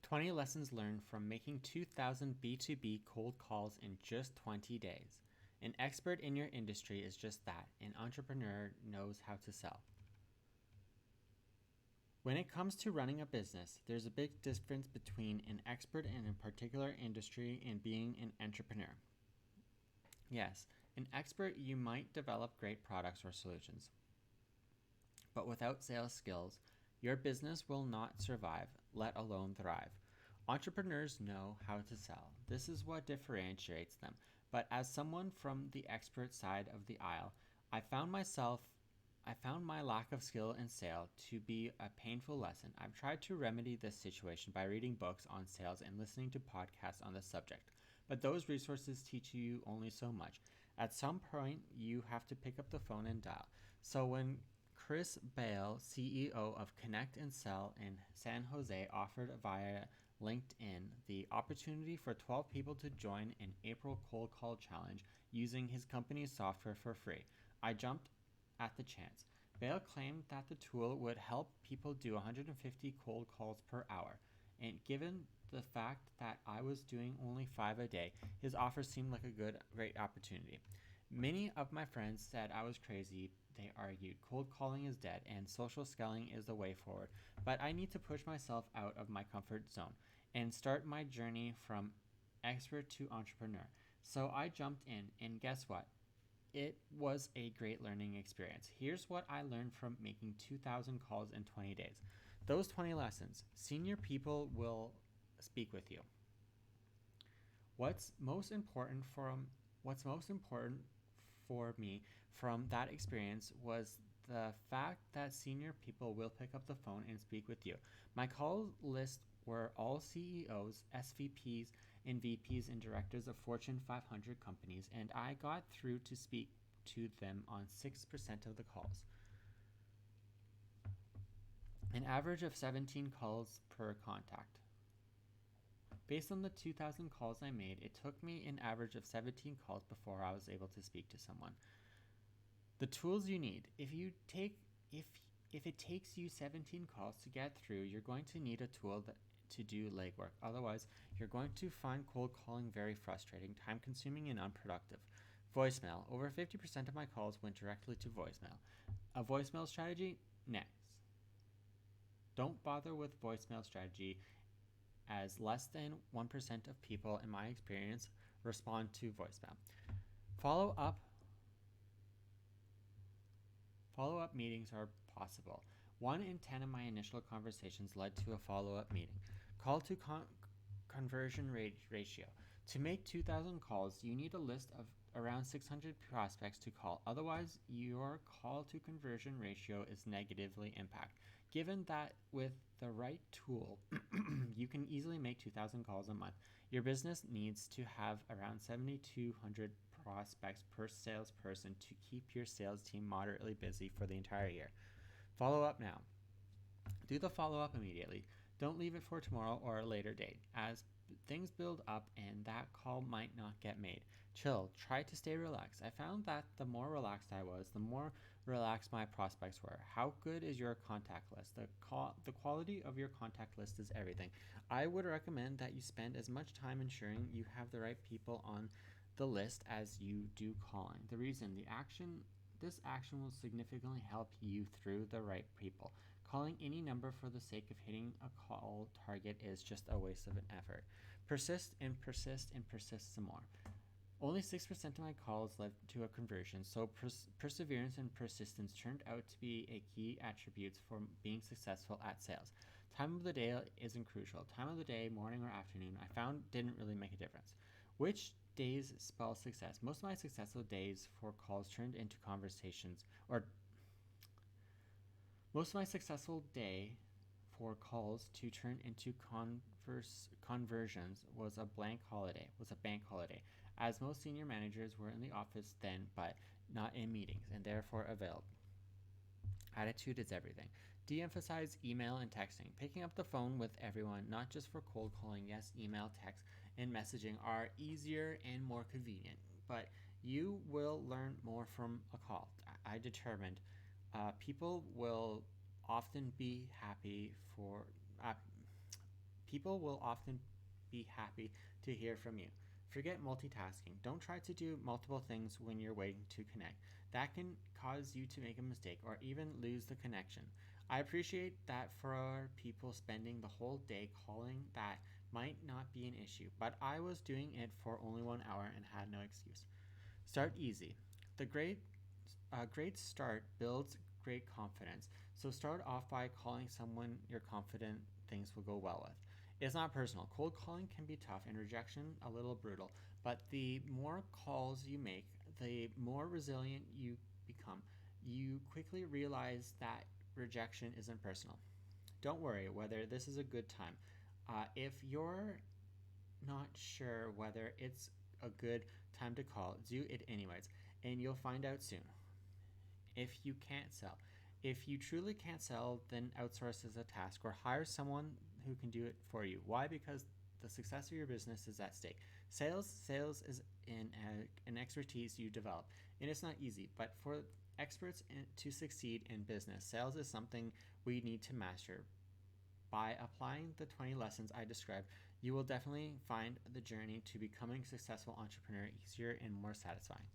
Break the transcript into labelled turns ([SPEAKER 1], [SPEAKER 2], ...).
[SPEAKER 1] 20 lessons learned from making 2,000 B2B cold calls in just 20 days. An expert in your industry is just that. An entrepreneur knows how to sell. When it comes to running a business, there's a big difference between an expert in a particular industry and being an entrepreneur. Yes, an expert, you might develop great products or solutions. But without sales skills, your business will not survive, let alone thrive. Entrepreneurs know how to sell. This is what differentiates them. But as someone from the expert side of the aisle, I found my lack of skill in sale to be a painful lesson. I've tried to remedy this situation by reading books on sales and listening to podcasts on the subject. But those resources teach you only so much. At some point, you have to pick up the phone and dial. So when Chris Bale, CEO of Connect and Sell in San Jose, offered via LinkedIn the opportunity for 12 people to join an April cold call challenge using his company's software for free, I jumped at the chance. Bale claimed that the tool would help people do 150 cold calls per hour, and given the fact that I was doing only 5 a day, his offer seemed like a great opportunity. Many of my friends said I was crazy. They argued cold calling is dead and social selling is the way forward, but I need to push myself out of my comfort zone and start my journey from expert to entrepreneur. So I jumped in, and guess what? It was a great learning experience. Here's what I learned from making 2,000 calls in 20 days. Those 20 lessons. Senior people will speak with you. What's most important for me from that experience was the fact that senior people will pick up the phone and speak with you. My call list were all CEOs, SVPs, and VPs and directors of Fortune 500 companies, and I got through to speak to them on 6% of the calls. An average of 17 calls per contact. Based on the 2,000 calls I made, it took me an average of 17 calls before I was able to speak to someone. The tools you need. If it takes you 17 calls to get through, you're going to need a tool to do legwork. Otherwise, you're going to find cold calling very frustrating, time-consuming, and unproductive. Voicemail. Over 50% of my calls went directly to voicemail. A voicemail strategy? Next. Don't bother with voicemail strategy, as less than 1% of people, in my experience, respond to voicemail. Follow-up meetings are possible. 1 in 10 of my initial conversations led to a follow-up meeting. Call to conversion ratio. To make 2,000 calls, you need a list of around 600 prospects to call. Otherwise, your call to conversion ratio is negatively impacted. Given that with the right tool, you can easily make 2,000 calls a month. Your business needs to have around 7,200 prospects per salesperson to keep your sales team moderately busy for the entire year. Follow up now. Do the follow-up immediately. Don't leave it for tomorrow or a later date, as things build up and that call might not get made. Chill. Try to stay relaxed. I found that the more relaxed I was, the more relaxed my prospects were. How good is your contact list? The quality of your contact list is everything. I would recommend that you spend as much time ensuring you have the right people on the list as you do calling. The reason, this action will significantly help you through the right people. Calling any number for the sake of hitting a call target is just a waste of an effort. Persist and persist and persist some more. Only 6% of my calls led to a conversion, so perseverance and persistence turned out to be a key attributes for being successful at sales. Time of the day isn't crucial. Time of the day, morning or afternoon, I found didn't really make a difference. Which days spell success? Most of my successful days for calls turned into conversations, or most of my successful day for calls to turn into conversions was a bank holiday, as most senior managers were in the office then, but not in meetings, and therefore available. Attitude is everything. De-emphasize email and texting. Picking up the phone with everyone, not just for cold calling. Yes, email, text, and messaging are easier and more convenient, but you will learn more from a call. I determined people will often be happy for People will often be happy to hear from you. Forget multitasking. Don't try to do multiple things when you're waiting to connect. That can cause you to make a mistake or even lose the connection. I appreciate that for people spending the whole day calling, that might not be an issue, but I was doing it for only 1 hour and had no excuse. Start easy. The great start builds great confidence. So start off by calling someone you're confident things will go well with. It's not personal. Cold calling can be tough and rejection a little brutal, but the more calls you make, the more resilient you become. You quickly realize that rejection isn't personal. Don't worry whether this is a good time. If you're not sure whether it's a good time to call, do it anyways, and you'll find out soon. If you can't sell, if you truly can't sell, then outsource as a task or hire someone who can do it for you. Why? Because the success of your business is at stake. Sales is an expertise you develop, and it's not easy. But for experts to succeed in business, sales is something we need to master. By applying the 20 lessons I described, you will definitely find the journey to becoming a successful entrepreneur easier and more satisfying.